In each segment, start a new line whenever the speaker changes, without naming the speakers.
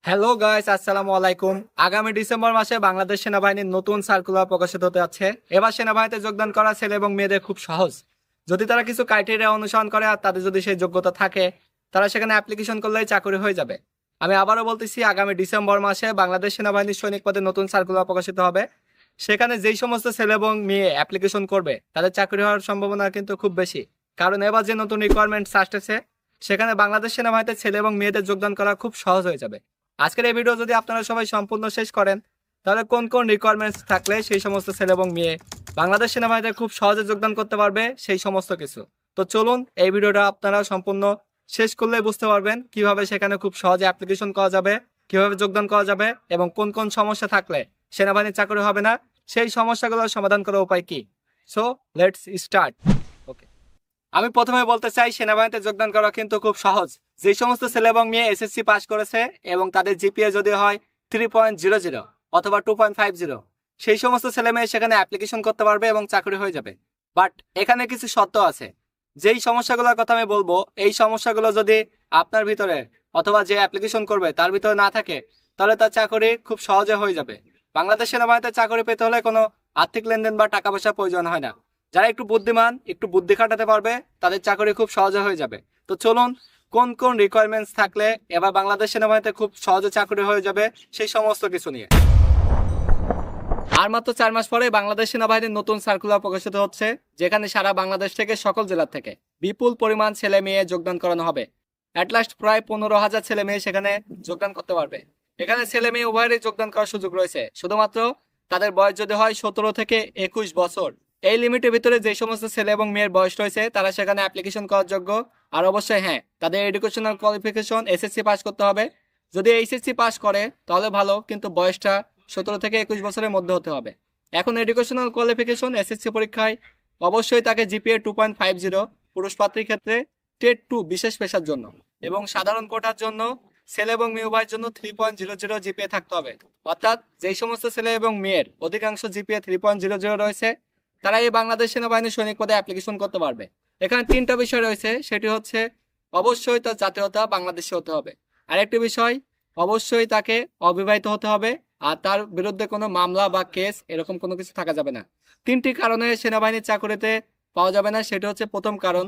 Hello guys, আসসালামু আলাইকুম। আগামী ডিসেম্বর মাসে বাংলাদেশ সেনাবাহিনীর নতুন সার্কুলার প্রকাশিত হতে যাচ্ছে। এবার সেনাবাহিনীতে যোগদান করা ছেলে এবং মেয়েদের খুব সহজ, যদি তারা কিছু ক্রাইটেরিয়া অনুসরণ করে আর তাদের যদি সেই যোগ্যতা থাকে, তারা সেখানে অ্যাপ্লিকেশন করলেই চাকরি হয়ে যাবে। আমি আবারও বলতেছি, আগামী ডিসেম্বর মাসে বাংলাদেশ সেনাবাহিনীর সৈনিক পদে নতুন সার্কুলার প্রকাশিত হবে। সেখানে যেই সমস্ত ছেলে এবং মেয়ে অ্যাপ্লিকেশন করবে তাদের চাকরি হওয়ার সম্ভাবনা কিন্তু খুব বেশি, কারণ এবার যে নতুন রিকোয়ারমেন্টস আসতেছে সেখানে বাংলাদেশ সেনাবাহিনীতে ছেলে এবং মেয়েদের যোগদান করা খুব সহজ হয়ে যাবে। আজকের এই ভিডিও যদি আপনারা সবাই সম্পূর্ণ শেষ করেন, তাহলে কোন কোন রিকোয়ারমেন্টস থাকলে সেই সমস্ত ছেলে এবং মেয়ে বাংলাদেশ সেনাবাহিনীতে খুব সহজে যোগদান করতে পারবে সেই সমস্ত কিছু। তো চলুন এই ভিডিওটা আপনারা সম্পূর্ণ শেষ করলে বুঝতে পারবেন কিভাবে সেখানে খুব সহজে অ্যাপ্লিকেশন করা যাবে, কিভাবে যোগদান করা যাবে এবং কোন কোন সমস্যা থাকলে সেনাবাহিনীর চাকরি হবে না, সেই সমস্যাগুলোর সমাধান করার উপায় কি। So let's start. ওকে, আমি প্রথমে বলতে চাই সেনাবাহিনীতে যোগদান করা কিন্তু খুব সহজ। যে সমস্ত ছেলে এবং মেয়ে এসএসসি পাস করেছে এবং তাদের জিপিএ যদি হয় 3.00 অথবা 2.50, সেই সমস্ত ছেলে মেয়ে সেখানে অ্যাপ্লিকেশন করতে পারবে এবং চাকরি হয়ে যাবে। বাট এখানে কিছু শর্ত আছে। যেই সমস্যাগুলোর কথা আমি বলবো, এই সমস্যাগুলো যদি আপনার ভিতরে অথবা যে অ্যাপ্লিকেশন করবে তার ভিতরে না থাকে, তাহলে তার চাকরি খুব সহজে হয়ে যাবে। বাংলাদেশ সেনাবাহিনীতে চাকরি পেতে হলে কোনো আর্থিক লেনদেন বা টাকা পয়সার প্রয়োজন হয় না। যারা একটু বুদ্ধিমান, একটু বুদ্ধি খাটাতে পারবে, তাদের চাকরি খুব সহজে হয়ে যাবে। তো চলুন কোন কোন রিকোয়ারমেন্টস থাকলে এবার বাংলাদেশ সেনাবাহিনীতে খুব সহজে চাকরি হয়ে যাবে সেই সমস্ত কিছু নিয়ে। আর মাত্র 4 মাস পরে বাংলাদেশ সেনাবাহিনীর নতুন সার্কুলার প্রকাশিত হচ্ছে, যেখানে সারা বাংলাদেশ থেকে সকল জেলা থেকে বিপুল পরিমাণ ছেলে মেয়ে যোগদান করানো হবে। অ্যাট লাস্ট প্রায় 15,000 ছেলে মেয়ে সেখানে যোগদান করতে পারবে। এখানে ছেলে মেয়ে উভয়েরই যোগদান করার সুযোগ রয়েছে, শুধুমাত্র তাদের বয়স যদি হয় 17 থেকে 21 বছর। এই লিমিটের ভিতরে যে সমস্ত ছেলে এবং মেয়ের বয়স রয়েছে তারা সেখানে অ্যাপ্লিকেশন করার যোগ্য। আর অবশ্যই হ্যাঁ, তাদের এডুকেশনাল কোয়ালিফিকেশন এসএসসি পাস করতে হবে। যদি এইচএসসি পাস করে তাহলে ভালো, কিন্তু বয়সটা 17 থেকে 21 বছরের মধ্যে হতে হবে। এখন এডুকেশনাল কোয়ালিফিকেশন এসএসসি পরীক্ষায় অবশ্যই তাকে জিপিএ 2.50, পুরুষ প্রার্থীর ক্ষেত্রে টেট 2 বিশেষ পেশার জন্য, এবং সাধারণ কোটার জন্য ছেলে এবং মেয়ে উভয়ের জন্য 3.00 জিপিএ থাকতে হবে। অর্থাৎ যেই সমস্ত ছেলে এবং মেয়ের অধিকাংশ জিপিএ 3.00 রয়েছে, তারা এই বাংলাদেশ সেনাবাহিনীর সৈনিক পদে অ্যাপ্লিকেশন করতে পারবে। এখানে 3টা বিষয় রয়েছে, সেটি হচ্ছে অবশ্যই তার জাতীয়তা বাংলাদেশি হতে হবে। আরেকটি বিষয়, অবশ্যই তাকে অবিবাহিত হতে হবে, আর তার বিরুদ্ধে কোনো মামলা বা কেস এরকম কোনো কিছু থাকা যাবে না। 3টি কারণে সেনাবাহিনীর চাকরিতে পাওয়া যাবে না। সেটা হচ্ছে, প্রথম কারণ,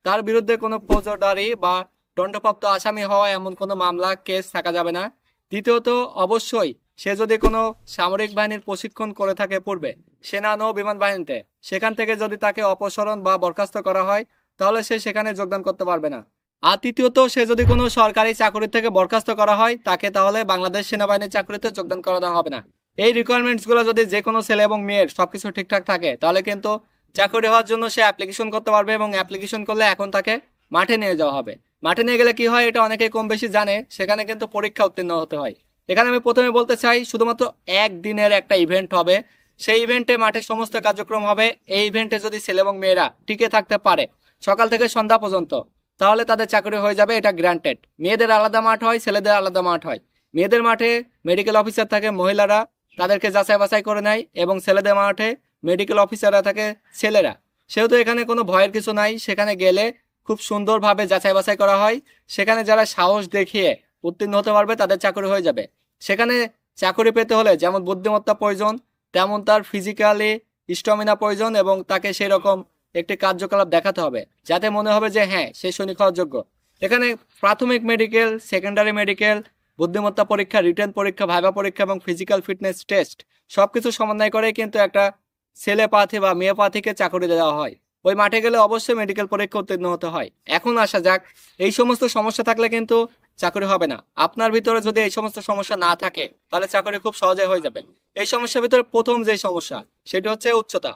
তার বিরুদ্ধে কোনো ফৌজদারি বা দণ্ডপ্রাপ্ত আসামি হওয়া এমন কোনো মামলা কেস থাকা যাবে না। দ্বিতীয়ত, অবশ্যই সে যদি কোনো সামরিক বাহিনীর প্রশিক্ষণ করে থাকে পূর্বে, সেনা নৌ বিমান বাহিনীতে, সেখান থেকে যদি তাকে অপসারণ বা বরখাস্ত করা হয়, তাহলে সে সেখানে যোগদান করতে পারবে না। আর তৃতীয়ত, সে যদি কোনো সরকারি চাকরি থেকে বরখাস্ত করা হয় তাকে, তাহলে বাংলাদেশ সেনাবাহিনীর চাকরিতে যোগদান করানো হবে না। এই রিকোয়ারমেন্টস গুলো যদি যে কোনো ছেলে এবং মেয়ের সবকিছু ঠিকঠাক থাকে, তাহলে কিন্তু চাকরি হওয়ার জন্য সে অ্যাপ্লিকেশন করতে পারবে। এবং অ্যাপ্লিকেশন করলে এখন তাকে মাঠে নিয়ে যাওয়া হবে। মাঠে নিয়ে গেলে কি হয়, এটা অনেকেই কম বেশি জানে, সেখানে কিন্তু পরীক্ষা উত্তীর্ণ হতে হয়। এখানে আমি প্রথমে বলতে চাই, শুধুমাত্র একদিনের একটা ইভেন্ট হবে। সেই ইভেন্টে মাঠে সমস্ত কার্যক্রম হবে। এই ইভেন্টে যদি ছেলে এবং মেয়েরা টিকে থাকতে পারে সকাল থেকে সন্ধ্যা পর্যন্ত, তাহলে তাদের চাকরি হয়ে যাবে, এটা গ্রান্টেড। মেয়েদের আলাদা মাঠ হয়, ছেলেদের আলাদা মাঠ হয়। মেয়েদের মাঠে মেডিকেল অফিসার থাকে, মহিলারা তাদেরকে যাচাই বাছাই করে নেয়, এবং ছেলেদের মাঠে মেডিকেল অফিসাররা থাকে, ছেলেরা। সেহেতু এখানে কোনো ভয়ের কিছু নাই। সেখানে গেলে খুব সুন্দরভাবে যাচাই বাছাই করা হয়। সেখানে যারা সাহস দেখিয়ে উত্তীর্ণ হতে পারবে তাদের চাকরি হয়ে যাবে। সেখানে চাকরি পেতে হলে যেমন বুদ্ধিমত্তা প্রয়োজন, তেমন তার ফিজিক্যালি স্ট্যামিনা প্রয়োজন, এবং তাকে সেই রকম একটি কার্যকলাপ দেখাতে হবে যাতে মনে হবে যে হ্যাঁ, সে সৈনিক হওয়ার যোগ্য। এখানে প্রাথমিক মেডিকেল, সেকেন্ডারি মেডিকেল, বুদ্ধিমত্তা পরীক্ষা, রিটেন পরীক্ষা, ভাইভা পরীক্ষা এবং ফিজিক্যাল ফিটনেস টেস্ট সবকিছু সমন্বয় করে কিন্তু একটা ছেলে প্রার্থী বা মেয়ে প্রার্থীকে চাকরি দেওয়া হয়। ওই মাঠে গেলে অবশ্যই মেডিকেল পরীক্ষা উত্তীর্ণ হতে হয়। এখন আসা যাক, এই সমস্ত সমস্যা থাকলে কিন্তু চাকরি হবে না। আপনার ভিতরে যদি এই সমস্ত সমস্যা না থাকে, তাহলে চাকরি খুব সহজে হয়ে যাবে। এই সমস্যার ভিতরে প্রথম যে সমস্যা, সেটি হচ্ছে উচ্চতা।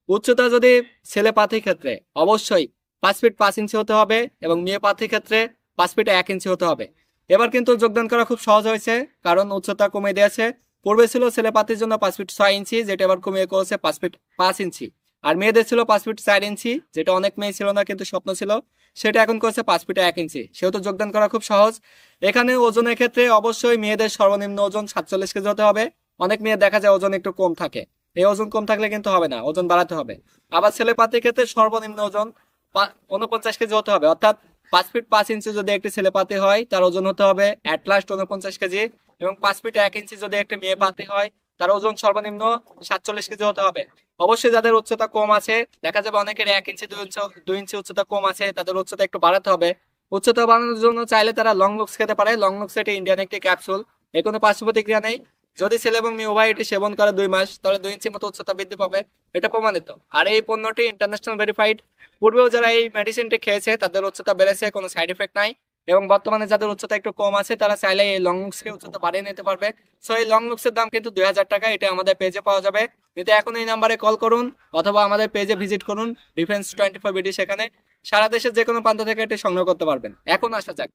উচ্চতা যদি ছেলে প্রার্থীর ক্ষেত্রে অবশ্যই 5 ফিট 5 ইঞ্চি হতে হবে, এবং মেয়ে প্রার্থীর ক্ষেত্রে 5 ফিট 1 ইঞ্চি হতে হবে। এবার কিন্তু যোগদান করা খুব সহজ হয়েছে, কারণ উচ্চতা কমিয়ে দিয়েছে। পূর্বে ছিল ছেলে প্রার্থীর জন্য 5 ফিট 6 ইঞ্চি, যেটা এবার কমিয়ে করেছে 5 ফিট 5 ইঞ্চি। আর মেয়েদের ছিল 5 ফিট 4 ইঞ্চি, যেটা অনেক মেয়ে ছিল না কিন্তু স্বপ্ন ছিল, সেটা এখন করেছে 5 ফিট 1 ইঞ্চি। সেহেতু যোগদান করা খুব সহজ। এখানে ওজনের ক্ষেত্রে অবশ্যই মেয়েদের সর্বনিম্ন ওজন 47 কেজি হতে হবে। অনেক মেয়ে দেখা যায় ওজন একটু কম থাকে, এই ওজন কম থাকলে কিন্তু হবে না, ওজন বাড়াতে হবে। আবার ছেলে প্রার্থীর ক্ষেত্রে সর্বনিম্ন ওজন 49 কেজি হতে হবে, অর্থাৎ 5 ফিট 5 ইঞ্চি যদি একটি ছেলে পাতি হয় তার ওজন হতে হবে অ্যাট লাস্ট 49 কেজি, এবং 5 ফিট 1 ইঞ্চি যদি একটি মেয়ে পাতি হয় তার ওজন সর্বনিম্ন 47 কেজি হতে হবে। অবশ্যই যাদের উচ্চতা কম আছে, দেখা যাবে অনেকের 1 ইঞ্চি 2 ইঞ্চি উচ্চতা কম আছে, তাদের উচ্চতা একটু বাড়াতে হবে। উচ্চতা বাড়ানোর জন্য চাইলে তারা লং লুকস খেতে পারে। লং লুকস এটি ইন্ডিয়ান একটি ক্যাপসুল, এর কোনো পার্শ্ব প্রতিক্রিয়া নেই। যদি ছেলে এবং মেয়ে উভয় এটি সেবন করে 2 মাস, তাহলে 2 ইঞ্চি মতো উচ্চতা বৃদ্ধি পাবে, এটা প্রমাণিত। আর এই পণ্যটি ইন্টারন্যাশনাল ভেরিফাইড। পূর্বেও যারা এই মেডিসিনটি খেয়েছে তাদের উচ্চতা বেড়েছে, কোনো সাইড এফেক্ট নাই। এবং বর্তমানে যাদের উচ্চতা একটু কম আছে তারা চাইলে এই লং লুকসকে উচ্চতা বাড়িয়ে নিতে পারবে। সো এই লং লুকসের দাম কিন্তু 2000 টাকা, এটা আমাদের পেজে পাওয়া যাবে। নিতে এখন এই নাম্বারে কল করুন অথবা আমাদের পেজে ভিজিট করুন, ডিফেন্স 24 বিডি, সেখানে সারা দেশের যে কোনো প্রান্ত থেকে এটি সংগ্রহ করতে পারবেন। এখন আসা যাক,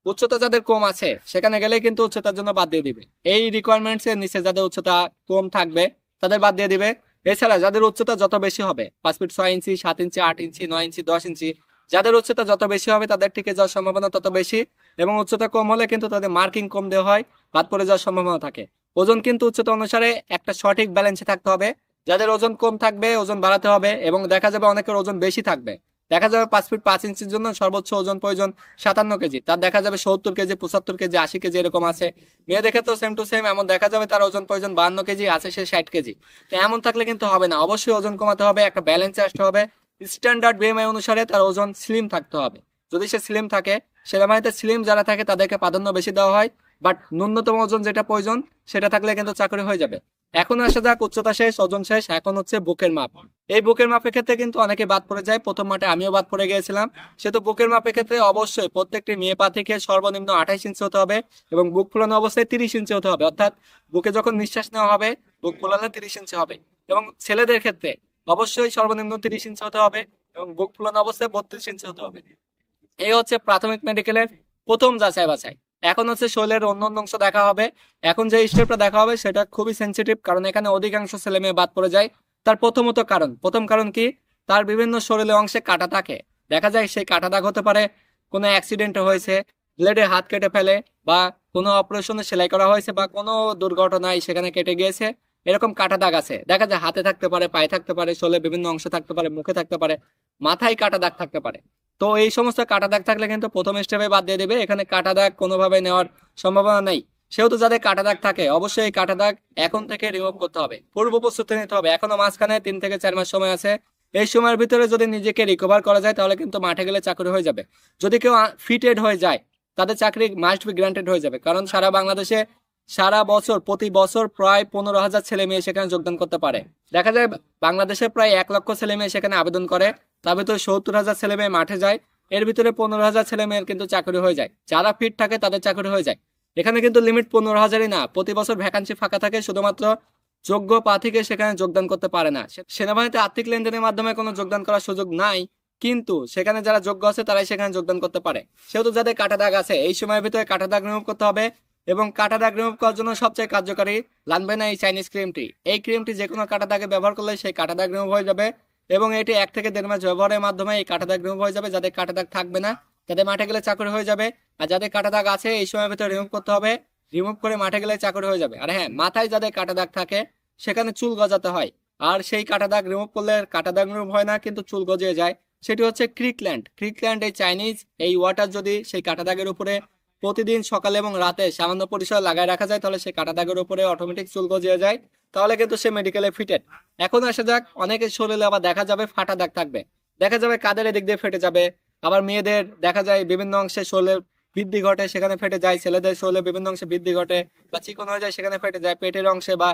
উচ্চতা যাদের কম আছে সেখানে গেলেই কিন্তু উচ্চতার জন্য বাদ দিয়ে দিবে। এই রিকোয়ারমেন্টস এর নিচে যাদের উচ্চতা কম থাকবে তাদের বাদ দিয়ে দিবে। এছাড়া যাদের উচ্চতা যত বেশি হবে, 5 ফিট 6 ইঞ্চি 7 ইঞ্চি 8 ইঞ্চি 9 ইঞ্চি 10 ইঞ্চি, যাদের উচ্চতা যত বেশি হবে তাদের টিকে যাওয়ার সম্ভাবনা তত বেশি। এবং উচ্চতা কম হলে কিন্তু তাদের মার্কিং কম দেওয়া হয়, বাদ পড়ে যাওয়ার সম্ভাবনা থাকে। ওজন কিন্তু উচ্চতা অনুসারে একটা সঠিক ব্যালেন্সে থাকতে হবে। যাদের ওজন কম থাকবে ওজন বাড়াতে হবে, এবং দেখা যাবে অনেকের ওজন বেশি থাকবে। দেখা যাবে 5 ফিট 5 ইঞ্চির জন্য সর্বোচ্চ ওজন প্রয়োজন 57 কেজি, তার দেখা যাবে 70 কেজি 75 কেজি 80 কেজি এরকম আছে। মেয়েদের ক্ষেত্রেও সেম টু সেম এমন দেখা যাবে, তার ওজন প্রয়োজন 52 কেজি, আছে সে 60 কেজি। তো এমন থাকলে কিন্তু হবে না, অবশ্যই ওজন কমাতে হবে, একটা ব্যালেন্সে আসতে হবে। স্ট্যান্ডার্ড বিএমআই অনুসারে তার ওজন স্লিম থাকতে হবে। যদি সে স্লিম থাকে, সেনাবাহিনীতে স্লিম যারা থাকে তাদেরকে প্রাধান্য বেশি দেওয়া হয়, বাট ন্যূনতম ওজন যেটা প্রয়োজন সেটা থাকলে কিন্তু চাকরি হয়ে যাবে। এখন আসা যাক, উচ্চতা শেষ, ওজন শেষ, এখন হচ্ছে বুকের মাপ। এই বুকের মাপের ক্ষেত্রে কিন্তু অনেকে বাদ পড়ে যায়, প্রথম মাঠে আমিও বাদ পড়ে গিয়েছিলাম। সেহেতু বুকের মাপের ক্ষেত্রে অবশ্যই প্রত্যেকটি মেয়ে পাখিকে সর্বনিম্ন 28 ইঞ্চি হতে হবে, এবং বুক ফোলানো অবস্থায় 30 ইঞ্চি হতে হবে, অর্থাৎ বুকে যখন নিঃশ্বাস নেওয়া হবে বুক ফোলালে 30 ইঞ্চি হবে। এবং ছেলেদের ক্ষেত্রে অবশ্যই সর্বনিম্ন 30 ইঞ্চি হতে হবে, এবং বুক ফোলানো অবস্থায় 32 ইঞ্চি হতে হবে। এই হচ্ছে প্রাথমিক মেডিকেলের প্রথম যাচাই বাছাই। এখন হচ্ছে শরীরের অন্য অন্য অংশ দেখা হবে। এখন যে স্টেপটা দেখা হবে সেটা খুবই সেন্সিটিভ, কারণ এখানে অধিকাংশ ছেলে মেয়ে বাদ পড়ে যায়। তার প্রথম কারণ কি, তার বিভিন্ন শরীরের অংশে কাটা থাকে। দেখা যায় সেই কাটা দাগ হতে পারে কোনো অ্যাক্সিডেন্ট হয়েছে, ব্লেডে হাত কেটে ফেলে, বা কোনো অপারেশনে সেলাই করা হয়েছে, বা কোনো দুর্ঘটনায় সেখানে কেটে গিয়েছে, এরকম কাটা দাগ আছে। দেখা যায় হাতে থাকতে পারে, পায়ে থাকতে পারে, শরীরের বিভিন্ন অংশে থাকতে পারে, মুখে থাকতে পারে, মাথায় কাটা দাগ থাকতে পারে। তো এই সমস্ত কাটা দাগ থাকলে কিন্তু প্রথম স্টেপে বাদ দিয়ে দেবে, এখানে কাটা দাগ কোনোভাবে নেওয়ার সম্ভাবনা নেই। সেহেতু যাদের কাটা দাগ থাকে অবশ্যই এই কাটা দাগ এখন থেকে রিমুভ করতে হবে, পূর্ব প্রস্তুতি নিতে হবে। এখনো মাঝখানে 3 থেকে 4 মাস সময় আছে। এই সময়ের ভিতরে যদি নিজেকে রিকভার করা যায় তাহলে কিন্তু মাঠে গেলে চাকরি হয়ে যাবে। যদি কেউ ফিটেড হয়ে যায় তাদের চাকরি মাস্ট বি গ্রান্টেড হয়ে যাবে, কারণ সারা বাংলাদেশে সারা বছর প্রতি বছর প্রায় 15,000 ছেলে মেয়ে সেখানে যোগদান করতে পারে। দেখা যায় বাংলাদেশে প্রায় 1 লক্ষ ছেলে মেয়ে সেখানে আবেদন করে, তার ভিতরে 70,000 ছেলে মেয়ে মাঠে যায়, এর ভিতরে 15,000 ছেলে মেয়ের কিন্তু চাকরি হয়ে যায়। যারা ফিট থাকে তাদের চাকরি হয়ে যায়। এখানে কিন্তু লিমিট 15,000ই না, প্রতি বছর ভ্যাকান্সি ফাঁকা থাকে, শুধুমাত্র যোগ্য প্রার্থীকে সেখানে যোগদান করতে পারে না। সেনাবাহিনীতে আর্থিক লেনদেনের মাধ্যমে কোনো যোগদান করার সুযোগ নাই, কিন্তু সেখানে যারা যোগ্য আছে তারাই সেখানে যোগদান করতে পারে। সেহেতু যাদের কাটা দাগ আছে এই সময়ের ভিতরে কাটা দাগ রিমুভ করতে হবে, এবং কাটা দাগ রিমুভ করার জন্য সবচেয়ে কার্যকারী লানবেনা এই চাইনিজ ক্রিমটি। এই ক্রিমটি যে কোনো কাটা দাগে ব্যবহার করলে সেই কাটা দাগ রিমুভ হয়ে যাবে, এবং এটি 1 থেকে 1.5 মাস ব্যবহারের মাধ্যমে এই কাটা দাগ রিমুভ হয়ে যাবে। যাদের কাটা দাগ থাকবে না তাদের মাঠে গেলে চাকরি হয়ে যাবে, আর যাদের কাটা দাগ আছে এই সময়ের ভিতরে রিমুভ করতে হবে, রিমুভ করে মাঠে গেলে চাকরি হয়ে যাবে। আর হ্যাঁ, মাথায় যাদের কাটা দাগ থাকে সেখানে চুল গজাতে হয়, আর সেই কাটা দাগ রিমুভ করলে কাটা দাগ রিমুভ হয় না কিন্তু চুল গজিয়ে যায়। সেটি হচ্ছে ক্রিকল্যান্ড এই চাইনিজ এই ওয়াটার যদি সেই কাটা দাগের উপরে প্রতিদিন সকালে এবং রাতে সামান্য পরিসরে লাগায় রাখা যায় তাহলে সেই কাটা দাগের উপরে অটোমেটিক চুল গজিয়ে যায়, তাহলে কিন্তু সে মেডিকেলে ফিটেড। এখন আসা যাক, অনেকের শরীরে আবার দেখা যাবে ফাটা দাগ থাকবে, দেখা যাবে কাদের এদিক দিয়ে ফেটে যাবে, আবার মেয়েদের দেখা যায় বিভিন্ন অংশে শরীরের বৃদ্ধি ঘটে সেখানে ফেটে যায়, ছেলেদের শরীরে বিভিন্ন অংশে বৃদ্ধি ঘটে বা চিকন হয়ে যায় সেখানে ফেটে যায়, পেটের অংশে বা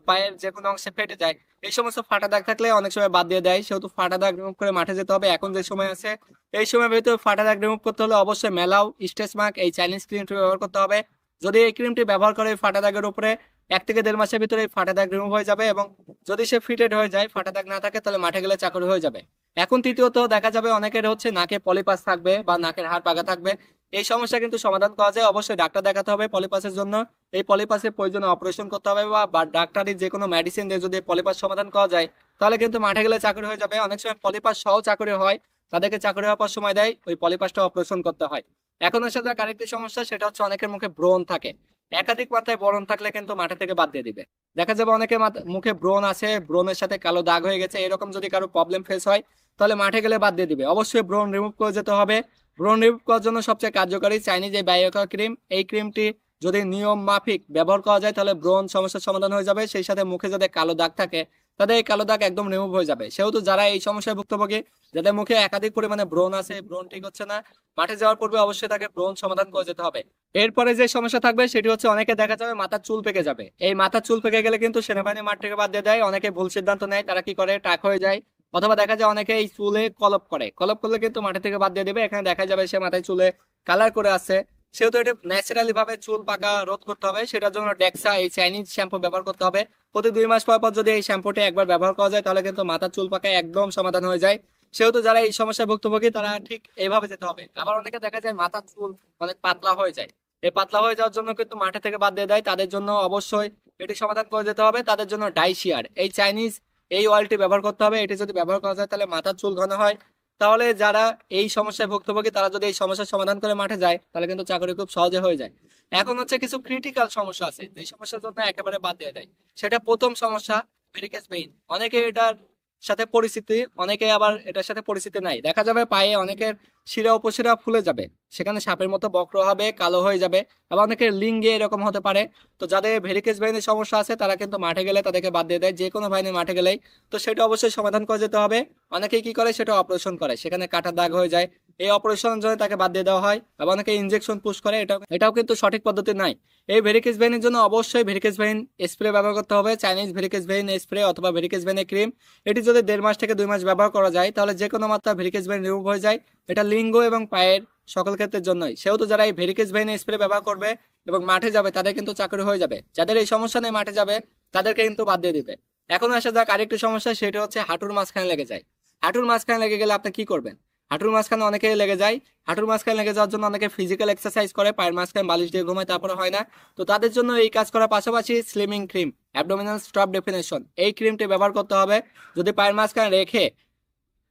পায়ের যে কোনো অংশে ফেটে যায়। এই সমস্ত ফাটা দাগ থাকলে অনেক সময় বাদ দিয়ে দেয়, সেহেতু ফাটা দাগ রিমুভ করে মাঠে যেতে হবে। এখন যে সময় আছে এই সময়ের ভিতরে ফাটা দাগ রিমুভ করতে হলে অবশ্যই মেলাও স্ট্রেচ মার্ক এই চাইনিজ ক্রিমটি ব্যবহার করতে হবে। যদি এই ক্রিমটি ব্যবহার করে ফাটা দাগের উপরে 1 থেকে 1.5 মাসের ভিতরে ফাটা দাগ রিমুভ হয়ে যাবে, এবং যদি সে ফিটেড হয়ে যায় ফাটা দাগ না থাকে তাহলে মাঠে গেলে চাকরি হয়ে যাবে। এখন তৃতীয়ত দেখা যাবে অনেকের হচ্ছে নাকে পলিপাস থাকবে বা নাকের হাড় পাকা থাকবে। এই সমস্যা কিন্তু সমাধান করা যায়, অবশ্যই ডাক্তার দেখাতে হবে পলিপাসের জন্য। এই পলিপাসের প্রয়োজনে অপারেশন করতে হবে, বা ডাক্তারি যে কোনো মেডিসিন দিয়ে যদি পলিপাস সমাধান করা যায় তাহলে কিন্তু মাঠে গেলে চাকরি হয়ে যাবে। অনেক সময় পলিপাস সহ চাকরি হয়, তাদেরকে চাকরি হওয়ার পর সময় দেয় ওই পলিপাসটা অপারেশন করতে হয়। এখন আসলে আরেকটি সমস্যা, সেটা হচ্ছে অনেকের মুখে ব্রণ থাকে। একাধিক মাত্রায় ব্রণ থাকলে কিন্তু মাঠে থেকে বাদ দিয়ে দিবে। দেখা যাবে অনেকের মুখে ব্রণ আছে, ব্রণের সাথে কালো দাগ হয়ে গেছে, এরকম যদি কারো প্রবলেম ফেস হয় তাহলে মাঠে গেলে বাদ দিয়ে দিবে। অবশ্যই ব্রণ রিমুভ করে যেতে হবে, ব্রণ রিমুভ করার জন্য সবচেয়ে কার্যকরী চাইনিজ এই বায়োকা ক্রিম। এই ক্রিমটি যদি নিয়ম মাফিক ব্যবহার করা যায় তাহলে ব্রণ সমস্যার সমাধান হয়ে যাবে। সেই সাথে মুখে যাদের কালো দাগ থাকে তাদের এই কালো দাগ একদম রিমুভ হয়ে যাবে। সেহেতু যারা এই সমস্যায় ভুক্তভোগী, যাদের মুখে একাধিক পরিমাণে ব্রণ আছে, ব্রণ ঠিক হচ্ছে না, মাঠে যাওয়ার পূর্বে অবশ্যই তাকে ব্রণ সমাধান করে যেতে হবে। এরপরে যে সমস্যা থাকবে সেটি হচ্ছে অনেকে দেখা যাবে মাথার চুল পেকে যাবে। এই মাথার চুল পেকে গেলে কিন্তু সেনাবাহিনী মাঠ থেকে বাদ দিয়ে দেয়। অনেকে ভুল সিদ্ধান্ত নেয়, তারা কি করে টাক হয়ে যায়, অথবা দেখা যায় অনেকে এই চুলে কলপ করে, কলপ করলে কিন্তু মাঠে থেকে বাদ দিয়ে দেবে। এখানে দেখা যাবে সে মাথায় চুলে কালার করে আছে। সেহেতু এটা ন্যাচারালি ভাবে চুল পাকা রোধ করতে হবে, সেটার জন্য ডেক্সা এই চাইনিজ শ্যাম্পু ব্যবহার করতে হবে। প্রতি 2 মাস পর পর যদি এই শ্যাম্পুটি একবার ব্যবহার করা যায় তাহলে কিন্তু মাথার চুল পাকা একদম সমাধান হয়ে যায়। সেহেতু যারা এই সমস্যায় ভুক্তভোগী তারা ঠিক এইভাবে যেতে হবে। আবার অনেকে দেখা যায় মাথার চুল অনেক পাতলা হয়ে যায়, এই পাতলা হয়ে যাওয়ার জন্য কিন্তু মাঠে থেকে বাদ দিয়ে দেয়। তাদের জন্য অবশ্যই এটি সমাধান করে যেতে হবে। তাদের জন্য ডাইশিয়ার এই চাইনিজ এই অয়েলটি ব্যবহার করতে হবে। এটি যদি ব্যবহার করা যায় তাহলে মাথার চুল ঘন হয়। তাহলে যারা এই সমস্যায় ভুক্তভোগী তারা যদি এই সমস্যার সমাধান করে মাঠে যায় তাহলে কিন্তু চাকরি খুব সহজে হয়ে যায়। এখন হচ্ছে কিছু ক্রিটিক্যাল সমস্যা আছে যে সমস্যার জন্য একেবারে বাদ দিয়ে দেয়। সেটা প্রথম সমস্যা ভেরিকেজ ভেইন। অনেকে এটার সাথে পরিচিতি, অনেকে আবার এটার সাথে পরিচিতি নাই। দেখা যাবে পায়ে অনেকের শিরা উপশিরা ফুলে যাবে, সেখানে সাপের মতো বক্র হবে, কালো হয়ে যাবে। আবার অনেকের লিঙ্গে এরকম হতে পারে। তো যাদের ভেরিকেজ ভেইনের সমস্যা আছে তারা কিন্তু মাঠে গেলে তাদেরকে বাদ দিয়ে দেয়, যে কোনো বাহিনীর মাঠে গেলেই। তো সেটা অবশ্যই সমাধান করে যেতে হবে। অনেকেই কি করে, সেটা অপারেশন করে, সেখানে কাটা দাগ হয়ে যায়, এই অপারেশনের জন্য তাকে বাদ দিয়ে দেওয়া হয়। আবার অনেকে ইনজেকশন পুশ করে, এটাও কিন্তু সঠিক পদ্ধতি নাই। এই ভেরিকেজ ভেইনের জন্য অবশ্যই ভেরিকেজ ভেইন স্প্রে ব্যবহার করতে হবে, চাইনিজ ভেরিকেজ ভেইন স্প্রে অথবা ভেরিকেজ ভেইনের ক্রিম। এটি যদি 1.5 মাস থেকে 2 মাস ব্যবহার করা যায় তাহলে যে কোনো মাত্রা ভেরিকেজ ভেইন রিমুভ হয়ে যায়। এটা লিঙ্গ এবং পায়ের সকল ক্ষেত্রের জন্যই। সেহেতু যারা এই ভেরিকেজ ভেইন স্প্রে ব্যবহার করবে এবং মাঠে যাবে তাদের কিন্তু চাকরি হয়ে যাবে। যাদের এই সমস্যা নেই মাঠে যাবে তাদেরকে কিন্তু বাদ দিয়ে দিবে। এখন আসা যাক আরেকটি সমস্যা, সেটা হচ্ছে হাঁটুর মাঝখানে লেগে যায়। হাঁটুর মাঝখানে লেগে গেলে আপনি কি করবেন? হাঁটুর মাঝখানে অনেকে লেগে যায়। হাঁটুর মাঝখানে লেগে যাওয়ার জন্য অনেকে ফিজিক্যাল এক্সারসাইজ করে, পায়ের মাঝখানে বালিশ দিয়ে ঘুমায়, তারপরে হয় না। তো তাদের জন্য এই কাজ করার পাশাপাশি slimming cream abdominal stop definition এই ক্রিমটি ব্যবহার করতে হবে। যদি পায়ের মাঝখানে রেখে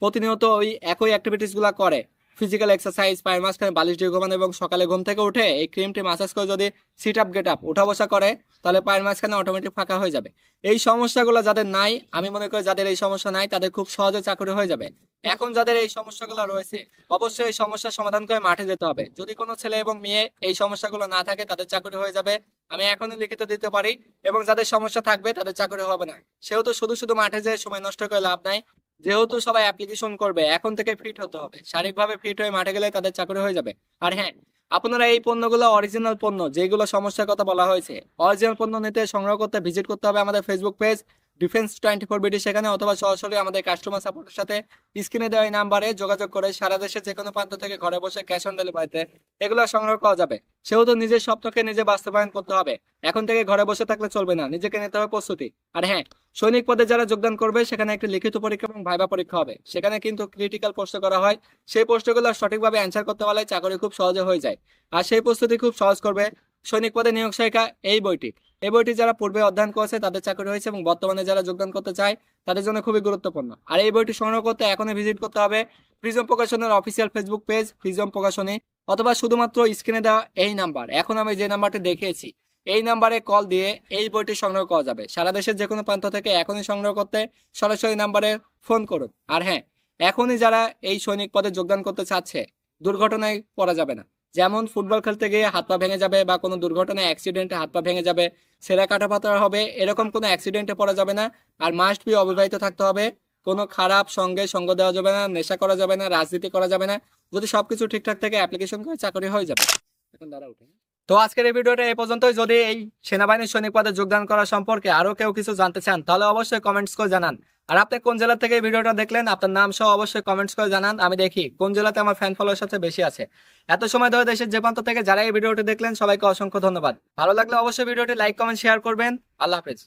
প্রতিনিয়ত ওই একই অ্যাক্টিভিটিস গুলা করে, ফিজিক্যাল এক্সারসাইজ, পায়ের মাঝখানে বালিশ দিয়ে ঘুমানো এবং সকালে ঘুম থেকে উঠে এই ক্রিমটি মাসাজ করে যদি সিট আপ গেট আপ উঠা বসা করে তাহলে পায়ের মাঝখানে অটোমেটিক ফাঁকা হয়ে যাবে। এই সমস্যাগুলো যাদের নাই, আমি মনে করি যাদের এই সমস্যা নাই তাদের খুব সহজে চাকরি হয়ে যাবে। এখন যাদের এই সমস্যাগুলো রয়েছে অবশ্যই এই সমস্যার সমাধান করে মাঠে যেতে হবে। যদি কোনো ছেলে এবং মেয়ে এই সমস্যাগুলো না থাকে তাদের চাকরি হয়ে যাবে, আমি এখনই লিখিত দিতে পারি। এবং যাদের সমস্যা থাকবে তাদের চাকরি হবে না। সেহেতু শুধু শুধু মাঠে যেয়ে সময় নষ্ট করে লাভ নাই। যেহেতু সবাই অ্যাপ্লিকেশন করবে, এখন থেকে ফিট হতে হবে, শারীরিকভাবে ফিট হয়ে মাঠে গেলে তাদের চাকরি হয়ে যাবে। আর হ্যাঁ, আপনারা এই পণ্যগুলো অরিজিনাল পণ্য, যেগুলো সমস্যার কথা বলা হয়েছে, অরিজিনাল পণ্য নিতে সংগ্রহ করতে ভিজিট করতে হবে আমাদের ফেসবুক পেজ ডিফেন্স 24 বিডি, সেখানে অথবা সরাসরি আমাদের কাস্টমার সাপোর্টের সাথে স্ক্রিনে দেওয়া এই নাম্বারে যোগাযোগ করে সারা দেশের যে কোনো প্রান্ত থেকে ঘরে বসে ক্যাশ অন ডেলিভারিতে এগুলো সংগ্রহ করা যাবে। সেহেতু নিজের স্বপ্নকে নিজে বাস্তবায়ন করতে হবে। এখন থেকে ঘরে বসে থাকলে চলবে না, নিজেকে নিতে হবে প্রস্তুতি। আর হ্যাঁ, সৈনিক পদে যারা যোগদান করবে সেখানে একটি লিখিত পরীক্ষা এবং ভাইবা পরীক্ষা হবে। সেখানে কিন্তু ক্রিটিক্যাল প্রশ্ন করা হয়, সেই প্রশ্নগুলো সঠিকভাবে অ্যান্সার করতে পারলে চাকরি খুব সহজে হয়ে যায়। আর সেই প্রস্তুতি খুব সহজ করবে সৈনিক পদে নিয়োগ সহায়িকা এই বইটি যারা পূর্বে অধ্যয়ন করেছে তাদের চাকরি হয়েছে এবং বর্তমানে যারা যোগদান করতে চায় তাদের জন্য খুবই গুরুত্বপূর্ণ। আর এই বইটি সংগ্রহ করতে এখনই ভিজিট করতে হবে প্রিজম প্রকাশনের official Facebook page Prism Prakashani, অথবা শুধুমাত্র স্ক্রিনে দেওয়া এই নাম্বার, এখন আমি যে নাম্বারটি দেখিয়েছি এই নাম্বারে কল দিয়ে এই বইটি সংগ্রহ করা যাবে। সারা দেশের যে কোনো প্রান্ত থেকে এখনই সংগ্রহ করতে সরাসরি নাম্বারে ফোন করুন। আর হ্যাঁ, এখনই যারা এই সৈনিক পদে যোগদান করতে চাচ্ছে দুর্ঘটনায় পড়া যাবে না। যেমন ফুটবল খেলতে গিয়ে হাত পা ভেঙে যাবে বা কোনো দুর্ঘটনায় অ্যাক্সিডেন্টে হাত পা ভেঙে যাবে, ছেঁড়া কাটা পাতা হবে, এরকম কোনো অ্যাক্সিডেন্টে পড়া যাবে না। আর মাস্ট বি অবিবাহিত থাকতে হবে, কোনো খারাপ সঙ্গে সঙ্গ দেওয়া যাবে না, নেশা করা যাবে না, রাজনীতি করা যাবে না। যদি সবকিছু ঠিকঠাক থেকে অ্যাপ্লিকেশন করে চাকরি হয়ে যাবে। এখন দ্বারা উঠে। তো আজকের এই ভিডিওটা এই পর্যন্তই। যদি এই সেনাবাহিনীর সৈনিক পদে যোগদান করা সম্পর্কে আরো কেউ কিছু জানতে চান তাহলে অবশ্যই কমেন্টস করে জানান। আর আপনি কোন জেলা থেকে এই ভিডিওটা দেখলেন আপনার নাম সহ অবশ্যই কমেন্টস করে জানান, আমি দেখি কোন জেলাতে আমার ফ্যান ফলোয়ার সাথে বেশি আছে। এত সময় ধরে দেশের যে প্রান্ত থেকে যারা এই ভিডিওটি দেখলেন সবাইকে অসংখ্য ধন্যবাদ। ভালো লাগলে অবশ্যই ভিডিওটি লাইক কমেন্ট শেয়ার করবেন। আল্লাহ হাফেজ।